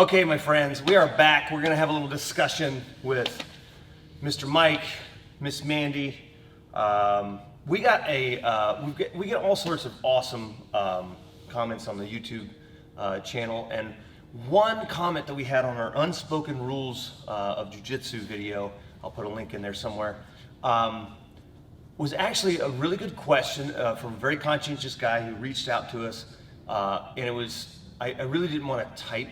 Okay, my friends, we are back. We're gonna have a little discussion with Mr. Mike, Miss Mandy. We get all sorts of awesome comments on the YouTube channel, and one comment that we had on our Unspoken Rules of Jiu-jitsu video, I'll put a link in there somewhere, was actually a really good question from a very conscientious guy who reached out to us, and it was, I really didn't want to type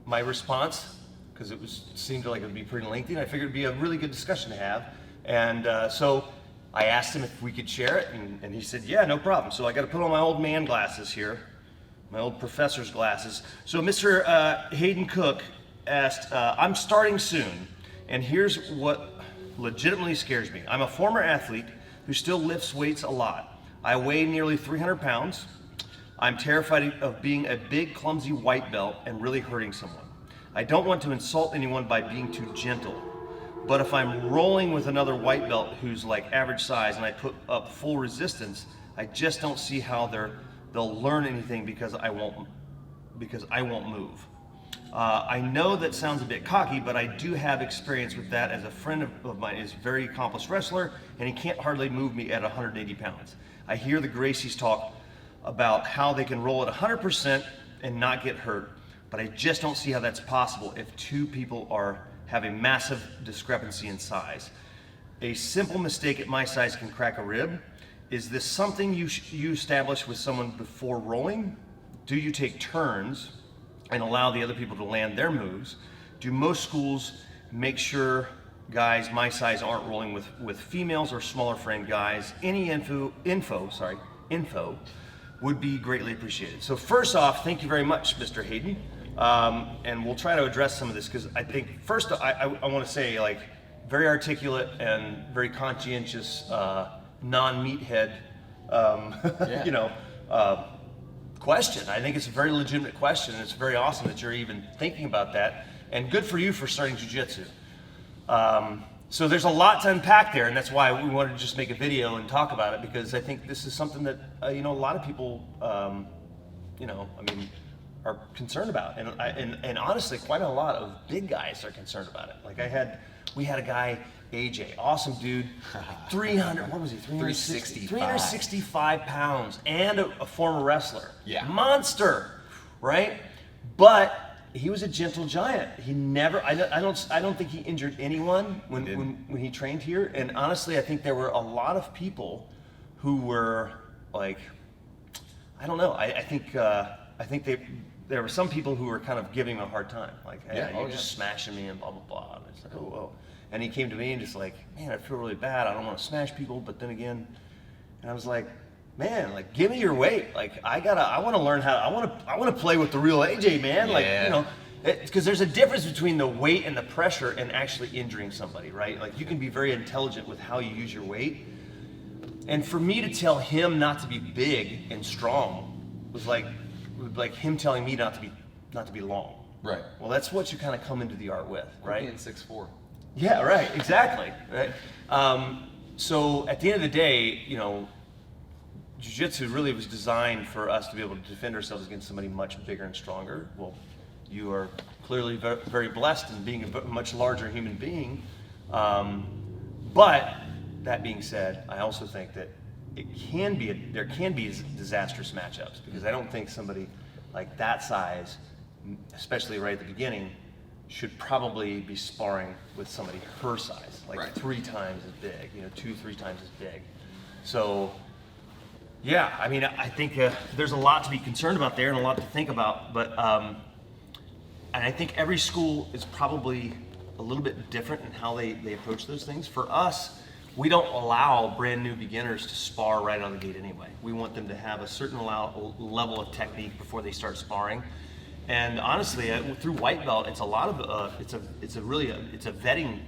my response because seemed like it would be pretty lengthy, and I figured it'd be a really good discussion to have. And so I asked him if we could share it, and he said, yeah, no problem. So I got to put on my old man glasses here, my old professor's glasses. So Mr. Hayden Cook asked, I'm starting soon, and here's what legitimately scares me. I'm a former athlete who still lifts weights a lot. I weigh nearly 300 pounds. I'm terrified of being a big, clumsy white belt and really hurting someone. I don't want to insult anyone by being too gentle, but if I'm rolling with another white belt who's like average size and I put up full resistance, I just don't see how they'll learn anything because I won't move. I know that sounds a bit cocky, but I do have experience with that, as a friend of mine is a very accomplished wrestler and he can't hardly move me at 180 pounds. I hear the Gracies talk about how they can roll at 100% and not get hurt, but I just don't see how that's possible if two people have a massive discrepancy in size. A simple mistake at my size can crack a rib. Is this something you establish with someone before rolling? Do you take turns and allow the other people to land their moves? Do most schools make sure guys my size aren't rolling with females or smaller frame guys? Any info would be greatly appreciated. So first off, thank you very much, Mr. Hayden. And we'll try to address some of this, because I think first I want to say, like, very articulate and very conscientious, non-meathead, question. I think it's a very legitimate question, and it's very awesome that you're even thinking about that. And good for you for starting jiu-jitsu. So there's a lot to unpack there, and that's why we wanted to just make a video and talk about it, because I think this is something that a lot of people, are concerned about, and honestly, quite a lot of big guys are concerned about it. Like we had a guy, AJ, awesome dude, 300, what was he? 365 pounds, and a former wrestler. Yeah, monster, right? But he was a gentle giant. He never, I don't think he injured anyone when he trained here. And honestly, I think there were a lot of people who were like, I don't know. I think there were some people who were kind of giving him a hard time. Like, hey, you're just smashing me and blah, blah, blah. And it's like, oh, whoa. And he came to me and just like, man, I feel really bad. I don't want to smash people. But then again, and I was like, man, like, give me your weight. Like, I want to learn how. I want to play with the real AJ, man. Yeah. Like, because there's a difference between the weight and the pressure and actually injuring somebody, right? Like, you can be very intelligent with how you use your weight. And for me to tell him not to be big and strong was like him telling me not to be long. Right. Well, that's what you kind of come into the art with, right? Being 6'4". Yeah, right. Exactly. Right. So at the end of the day, jiu-jitsu really was designed for us to be able to defend ourselves against somebody much bigger and stronger. Well, you are clearly very, very blessed in being a much larger human being. But that being said, I also think that there can be disastrous matchups, because I don't think somebody like that size, especially right at the beginning, should probably be sparring with somebody her size, like 3 times as big, 2-3 times as big. So, yeah, I mean, I think there's a lot to be concerned about there and a lot to think about, but and I think every school is probably a little bit different in how they approach those things. For us, we don't allow brand new beginners to spar right on the gate anyway. We want them to have a certain level of technique before they start sparring. And honestly, through white belt, it's a lot of it's a vetting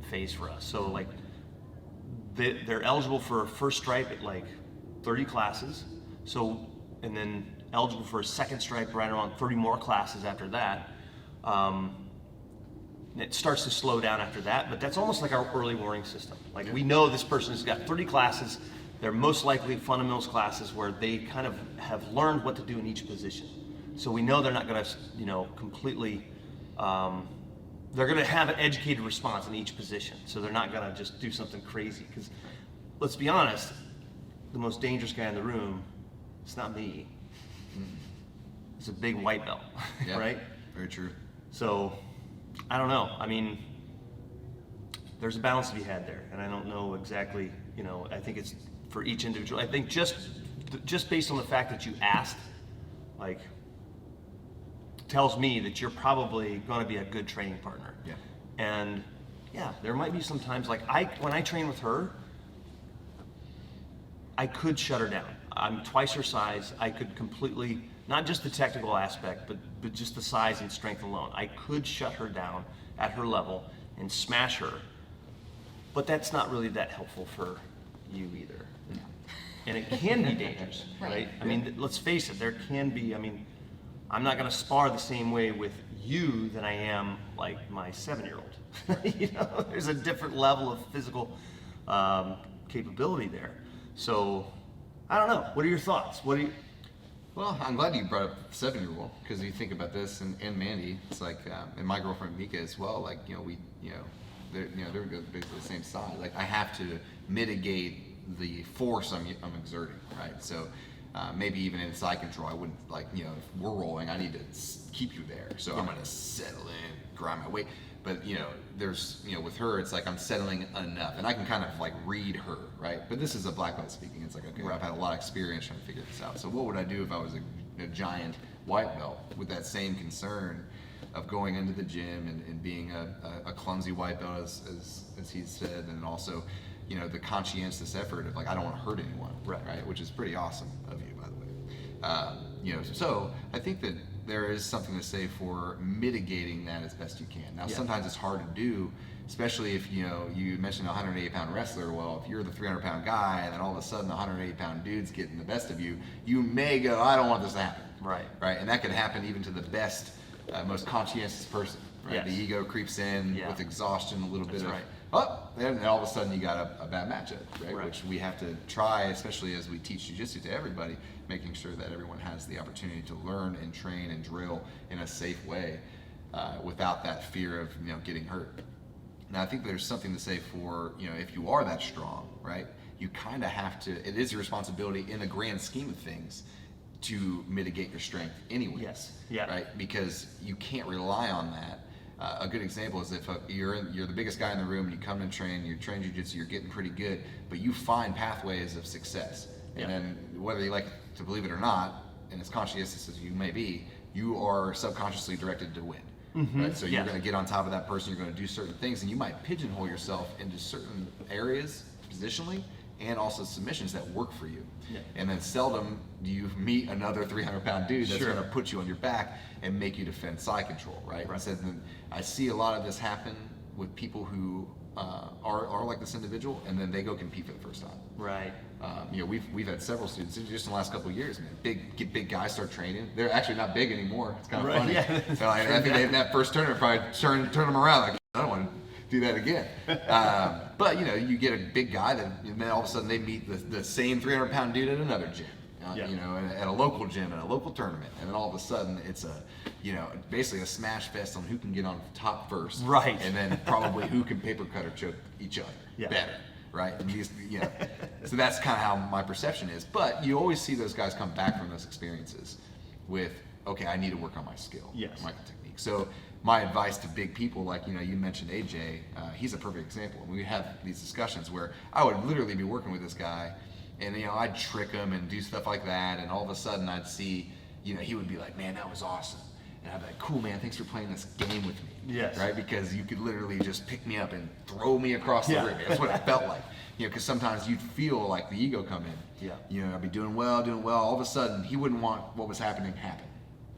phase for us. So like they're eligible for a first stripe at like 30 classes. So, and then eligible for a second stripe right around 30 more classes after that. It starts to slow down after that, but that's almost like our early warning system. Like, we know this person has got 30 classes. They're most likely fundamentals classes where they kind of have learned what to do in each position. So we know they're not going to, completely they're going to have an educated response in each position. So they're not going to just do something crazy. Because let's be honest, the most dangerous guy in the room, it's not me. It's a big white belt, Yeah, right? very true. So I don't know. I mean, there's a balance to be had there, and I don't know exactly. I think it's for each individual. I think just based on the fact that you asked, like, tells me that you're probably going to be a good training partner. Yeah. And yeah, there might be some times like when I train with her, I could shut her down. I'm twice her size. I could completely, not just the technical aspect, but just the size and strength alone. I could shut her down at her level and smash her. But that's not really that helpful for you either. No. And it can be dangerous, right? I mean, let's face it, there can be, I'm not going to spar the same way with you than I am like my 7-year-old. There's a different level of physical capability there. So, I don't know. What are your thoughts? Well, I'm glad you brought up the 7-year-old, because you think about this, and Mandy, it's like, and my girlfriend Mika as well. Like, they're basically the same size. Like, I have to mitigate the force I'm exerting, right? So. Maybe even in side control, I wouldn't if we're rolling, I need to keep you there. So I'm gonna settle in, grind my weight. But there's with her, it's like I'm settling enough, and I can kind of like read her, right? But this is a black belt speaking. It's like, okay, I've had a lot of experience trying to figure this out. So what would I do if I was a giant white belt with that same concern of going into the gym and being a clumsy white belt, as he said, and also the conscientious effort of like, I don't want to hurt anyone, right? Which is pretty awesome of you, by the way. So I think that there is something to say for mitigating that as best you can. Now, sometimes it's hard to do, especially if, you mentioned a 180-pound wrestler. Well, if you're the 300-pound guy and then all of a sudden the 180-pound dude's getting the best of you, you may go, I don't want this to happen. Right. And that could happen even to the best, most conscientious person, right? Yes. The ego creeps in with exhaustion, a little bit of, oh, then all of a sudden you got a bad matchup, right? Which we have to try, especially as we teach jiu-jitsu to everybody, making sure that everyone has the opportunity to learn and train and drill in a safe way without that fear of getting hurt. Now, I think there's something to say for if you are that strong, right? You kind of have to. It is your responsibility in the grand scheme of things to mitigate your strength anyway. Yes. Yeah. Right? Because you can't rely on that. A good example is if you're the biggest guy in the room and you come and train, you train jiu-jitsu, you're getting pretty good, but you find pathways of success. And then whether you like to believe it or not, and as conscientious as you may be, you are subconsciously directed to win. Right? So you're going to get on top of that person, you're going to do certain things, and you might pigeonhole yourself into certain areas positionally and also submissions that work for you. And then seldom do you meet another 300-pound dude that's going to put you on your back and make you defend side control, right? So then I see a lot of this happen with people who are like this individual, and then they go compete for the first time. Right. We've had several students just in the last couple of years, man. Big guys start training. They're actually not big anymore. It's kind of funny. Yeah. So I think they in that first tournament probably turn them around like, I don't want to do that again. But you get a big guy and then all of a sudden they meet the same 300-pound dude at another gym. At a local gym, at a local tournament, and then all of a sudden it's basically a smash fest on who can get on top first, right? And then probably who can paper cut or choke each other better, right? And so that's kind of how my perception is. But you always see those guys come back from those experiences with, okay, I need to work on my skill, my technique. So my advice to big people, like you mentioned AJ, he's a perfect example. We have these discussions where I would literally be working with this guy. And I'd trick him and do stuff like that, and all of a sudden I'd see, he would be like, "Man, that was awesome," and I'd be like, "Cool, man, thanks for playing this game with me." Yes. Right? Because you could literally just pick me up and throw me across the ring. That's what it felt like. Because sometimes you'd feel like the ego come in. I'd be doing well. All of a sudden, he wouldn't want what was happening to happen.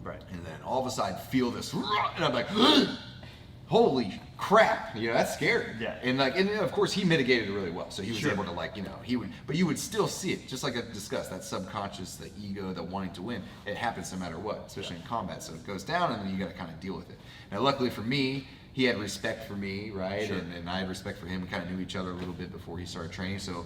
Right. And then all of a sudden, I'd feel this, and I'm like, holy crap, that's scary. And of course he mitigated it really well. So he was able to but you would still see it, just like I discussed, that subconscious, the ego, the wanting to win. It happens no matter what, especially in combat. So it goes down and then you got to kind of deal with it. Now, luckily for me, he had respect for me, right? And I had respect for him. We kind of knew each other a little bit before he started training. So,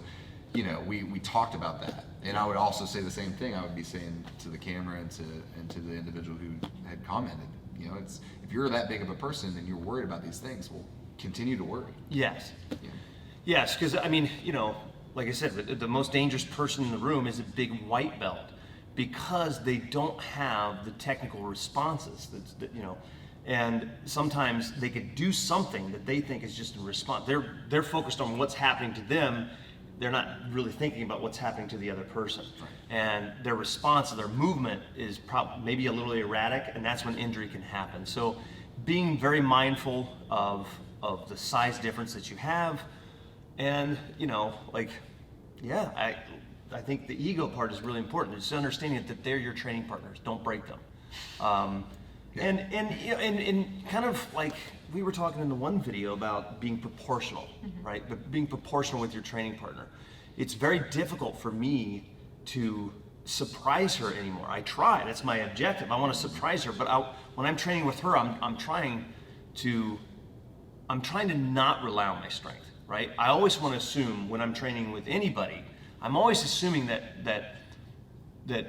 you know, we talked about that. And I would also say the same thing. I would be saying to the camera and to the individual who had commented, you know, it's, if you're that big of a person and you're worried about these things, well, continue to worry. Yes. Yeah. Yes, because I mean, you know, like I said, the most dangerous person in the room is a big white belt because they don't have the technical responses. That, you know, and sometimes they could do something that they think is just a response. They're focused on what's happening to them. They're not really thinking about what's happening to the other person. Right. And their response, their movement is maybe a little erratic, and that's when injury can happen. So being very mindful of the size difference that you have, and, you know, like, yeah, I think the ego part is really important. It's understanding that they're your training partners. Don't break them. And you know, and kind of like we were talking in the one video about being proportional, right? But being proportional with your training partner. It's very difficult for me to surprise her anymore. I try. That's my objective. I want to surprise her. But when I'm training with her, I'm trying to not rely on my strength, right? I always want to assume when I'm training with anybody, I'm always assuming that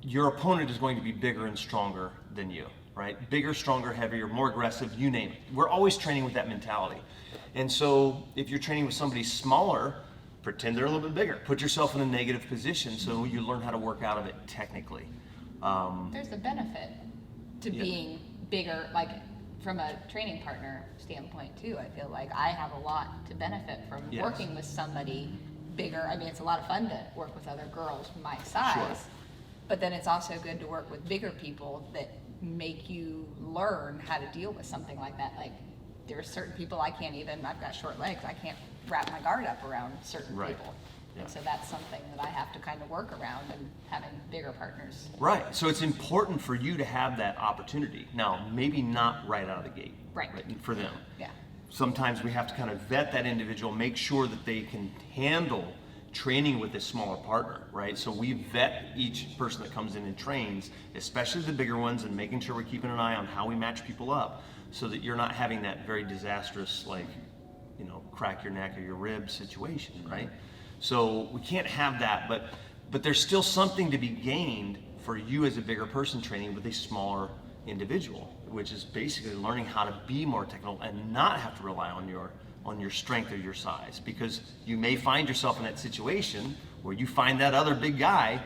your opponent is going to be bigger and stronger than you, right? Bigger, stronger, heavier, more aggressive, you name it. We're always training with that mentality. And so if you're training with somebody smaller, pretend they're a little bit bigger. Put yourself in a negative position so you learn how to work out of it technically. There's a benefit to being bigger, like from a training partner standpoint too. I feel like I have a lot to benefit from working with somebody bigger. I mean, it's a lot of fun to work with other girls my size. Sure. But then it's also good to work with bigger people that make you learn how to deal with something like that. Like there are certain people I've got short legs, I can't wrap my guard up around certain people. Yeah. And so that's something that I have to kind of work around and having bigger partners. Right, so it's important for you to have that opportunity. Now, maybe not right out of the gate, Right. for them. Yeah. Sometimes we have to kind of vet that individual, make sure that they can handle training with a smaller partner, right? So we vet each person that comes in and trains, especially the bigger ones, and making sure we're keeping an eye on how we match people up so that you're not having that very disastrous, like, you know, crack your neck or your rib situation, right? So we can't have that, but there's still something to be gained for you as a bigger person training with a smaller individual, which is basically learning how to be more technical and not have to rely on your strength or your size, because you may find yourself in that situation where you find that other big guy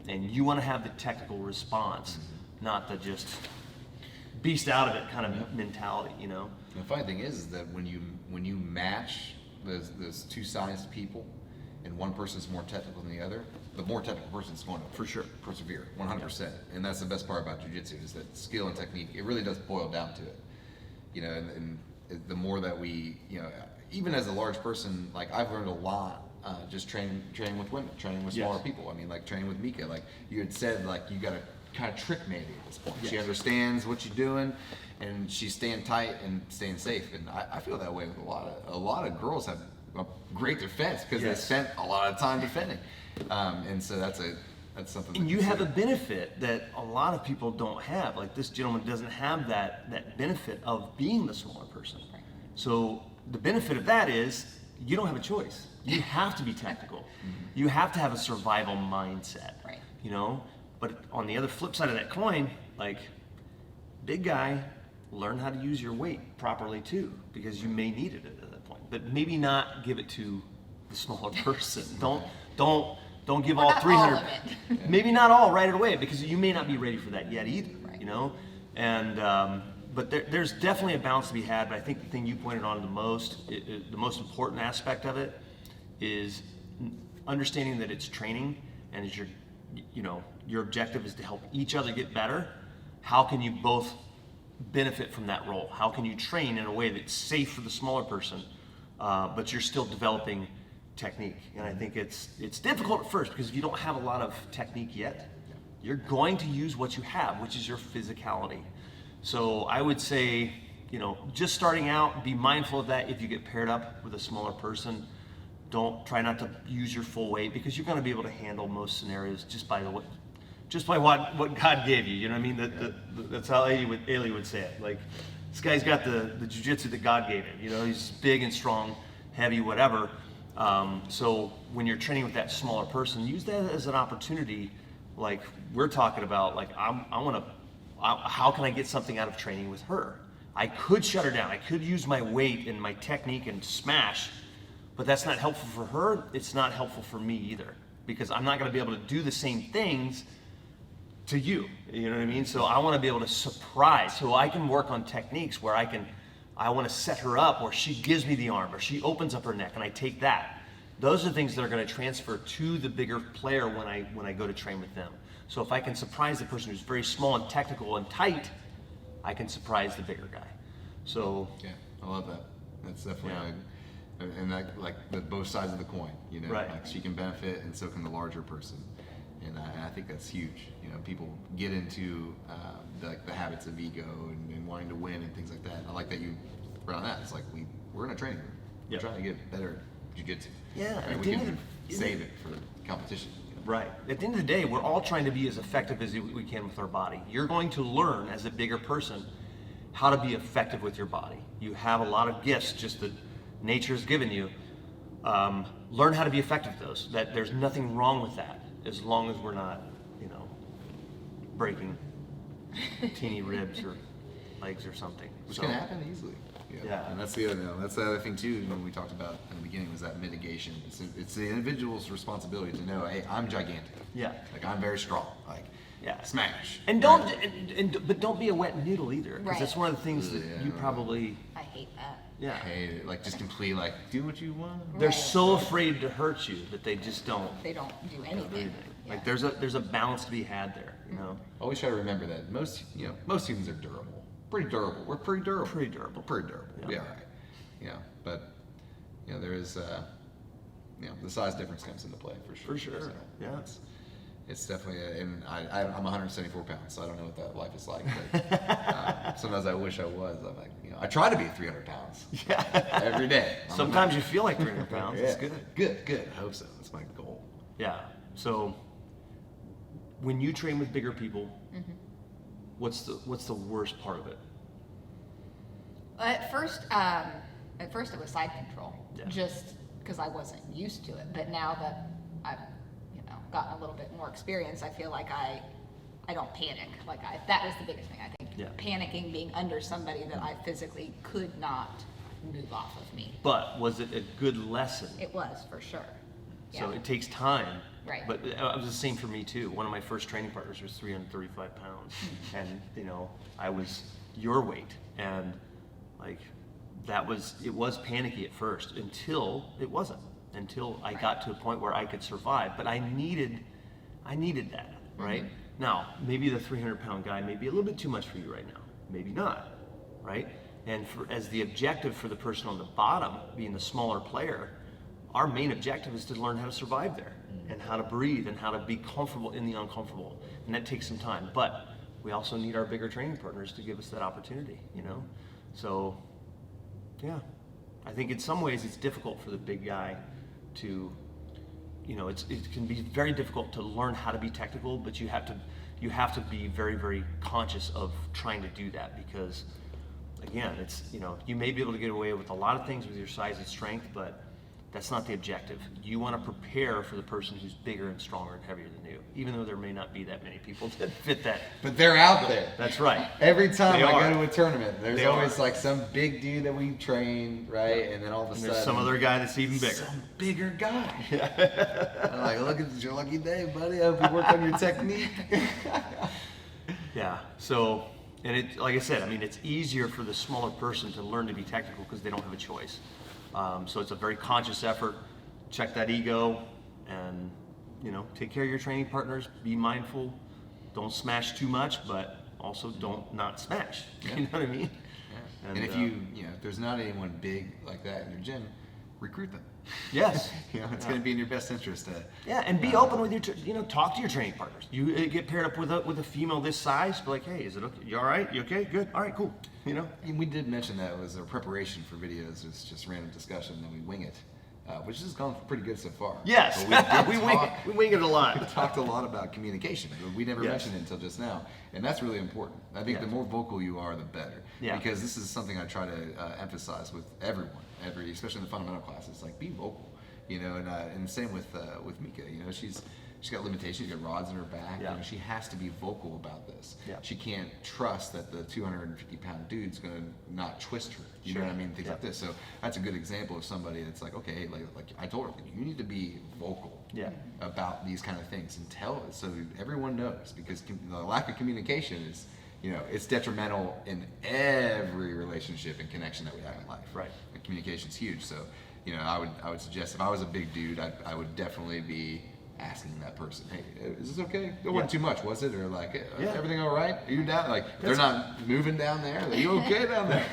and you want to have the technical response, not the just beast out of it kind of mentality, you know? The funny thing is that when you match those two sized people and one person's more technical than the other, the more technical person's going to For sure. persevere 100%. And that's the best part about jiu-jitsu is that skill and technique, it really does boil down to it. You know, and the more that we, you know, even as a large person, like I've learned a lot just training with women, training with smaller people. I mean, like training with Mika, like you had said, like you got to kind of trick Mandy at this point. She understands what you're doing, and she's staying tight and staying safe. And I feel that way with a lot of girls have a great defense because they spent a lot of time defending. And so that's something. And you have a benefit that a lot of people don't have. Like this gentleman doesn't have that benefit of being the smaller person. Right. So the benefit of that is you don't have a choice. You have to be technical. You have to have a survival mindset. Right. You know? But on the other flip side of that coin, like, big guy, learn how to use your weight properly too, because you may need it at that point. But maybe not give it to the smaller person. Don't give all 300. All of it. Maybe not all right away, because you may not be ready for that yet either. Right. You know, and but there's definitely a balance to be had. But I think the thing you pointed on the most important aspect of it is understanding that it's training, and as your objective is to help each other get better. How can you both benefit from that role? How can you train in a way that's safe for the smaller person, but you're still developing technique? And I think it's difficult at first, because if you don't have a lot of technique yet, you're going to use what you have, which is your physicality. So I would say, just starting out, be mindful of that. If you get paired up with a smaller person, try not to use your full weight, because you're going to be able to handle most scenarios just by what God gave you. You know what I mean? That's how Ailey would say it. Like, this guy's got the jiu-jitsu that God gave him. He's big and strong, heavy, whatever. So when you're training with that smaller person, use that as an opportunity. Like we're talking about, like how can I get something out of training with her? I could shut her down. I could use my weight and my technique and smash, but that's not helpful for her. It's not helpful for me either, because I'm not going to be able to do the same things to you. You know what I mean? So I want to be able to surprise. So I can work on techniques where I want to set her up, where she gives me the arm, or she opens up her neck, and I take that. Those are things that are going to transfer to the bigger player when I go to train with them. So if I can surprise the person who's very small and technical and tight, I can surprise the bigger guy. So yeah, I love that. That's definitely and that, like both sides of the coin. You know, right. Like she can benefit, and so can the larger person. And I think that's huge. You know, people get into the habits of ego and wanting to win and things like that. I like that you brought on that. It's like we're in a training room. We're trying to get better at jiu-jitsu. Yeah, right? We can save it for competition. You know? Right. At the end of the day, we're all trying to be as effective as we can with our body. You're going to learn as a bigger person how to be effective with your body. You have a lot of gifts just that nature's given you. Learn how to be effective with those. That there's nothing wrong with that, as long as we're not, breaking teeny ribs or legs or something. Which can happen easily. Yeah. And that's the other thing too. When we talked about in the beginning was that mitigation. It's the individual's responsibility to know, hey, I'm gigantic. Yeah. Like I'm very strong. Like smash. And but don't be a wet noodle either, because that's one of the things that you probably. I hate that. Yeah. Hate it. Like just complete do what you want. They're so afraid to hurt you that they just don't. They don't do anything. Yeah. Like there's a balance to be had there, Always try to remember that most humans are durable. Pretty durable. We're pretty durable. Pretty durable. We're pretty durable. Yeah. We all right. But there is the size difference comes into play for sure. For sure. So, yeah. It's definitely, and I'm 174 pounds, so I don't know what that life is like. But sometimes I wish I was. I'm like, I try to be 300 pounds every day. Sometimes you feel like 300 pounds. It's good. Good. I hope so. That's my goal. Yeah. So when you train with bigger people, what's the worst part of it? At first it was side control, just because I wasn't used to it. But now that I've gotten a little bit more experience, I feel like I don't panic. That was the biggest thing, I think. Yeah. Panicking, being under somebody that I physically could not move off of me. But was it a good lesson? It was, for sure. So it takes time. Right. But it was the same for me too. One of my first training partners was 335 pounds, and I was your weight, and it was panicky at first until it wasn't. Until I got to a point where I could survive. But I needed that, right? Now, maybe the 300-pound guy may be a little bit too much for you right now. Maybe not, right? And as the objective for the person on the bottom, being the smaller player, our main objective is to learn how to survive there and how to breathe and how to be comfortable in the uncomfortable. And that takes some time. But we also need our bigger training partners to give us that opportunity, So, yeah. I think in some ways it's difficult for the big guy to, it can be very difficult to learn how to be technical, but you have to be very, very conscious of trying to do that, because again, it's, you may be able to get away with a lot of things with your size and strength, but that's not the objective. You want to prepare for the person who's bigger and stronger and heavier than you, even though there may not be that many people that fit that. But they're out there. That's right. Every time They I are. go to a tournament, there's They always are. some big dude that we train, right? And then all of a And sudden, there's some other guy that's even bigger. Some bigger guy. I'm like, look, it's your lucky day, buddy. I hope you work on your technique. Yeah. So, and it, like I said, it's easier for the smaller person to learn to be technical because they don't have a choice. So it's a very conscious effort. Check that ego, and take care of your training partners. Be mindful. Don't smash too much, but also don't not smash. Yeah. You know what I mean? Yeah. And if if there's not anyone big like that in your gym, recruit them. Yes. It's going to be in your best interest to. Yeah, and be open with your, talk to your training partners. You get paired up with a female this size, be like, hey, is it okay? You all right? You okay? Good. All right, cool. And we did mention that it was a preparation for videos. It's just random discussion, then we wing it. Which has gone pretty good so far. Yes, But we wing it a we lot. talked a lot about communication. We never mentioned it until just now, and that's really important. I think the more vocal you are, the better. Yeah. Because this is something I try to emphasize with everyone, especially in the fundamental classes. Be vocal. you know, and same with Mika, you know, she's got limitations, she's got rods in her back, Yeah. you know, she has to be vocal about this. Yeah. She can't trust that the 250-pound dude's gonna not twist her, you know what I mean, things Yeah. like this. So that's a good example of somebody that's like, okay, like I told her, you need to be vocal Yeah. about these kind of things and tell it so everyone knows, because the lack of communication is, you know, it's detrimental in every relationship and connection that we have in life. Right. And communication's huge. So, you know, I would suggest if I was a big dude, I would definitely be asking that person, hey, is this okay? It wasn't too much, was it? Or like, everything all right? Are you down? Like, they're not moving down there. Are you okay down there?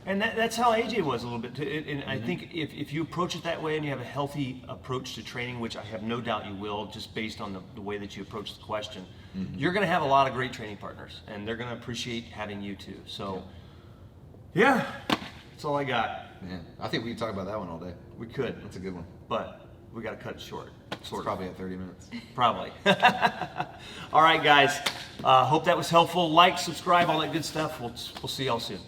And that's how AJ was a little bit. And I think if you approach it that way and you have a healthy approach to training, which I have no doubt you will, just based on the way that you approach the question, you're going to have a lot of great training partners, and they're going to appreciate having you too. So, yeah, that's all I got. Man, I think we could talk about that one all day. We could, That's a good one. but we got to cut it short. It's probably at 30 minutes. Probably. All right, guys. Hope that was helpful. Like, subscribe, all that good stuff. We'll see y'all soon.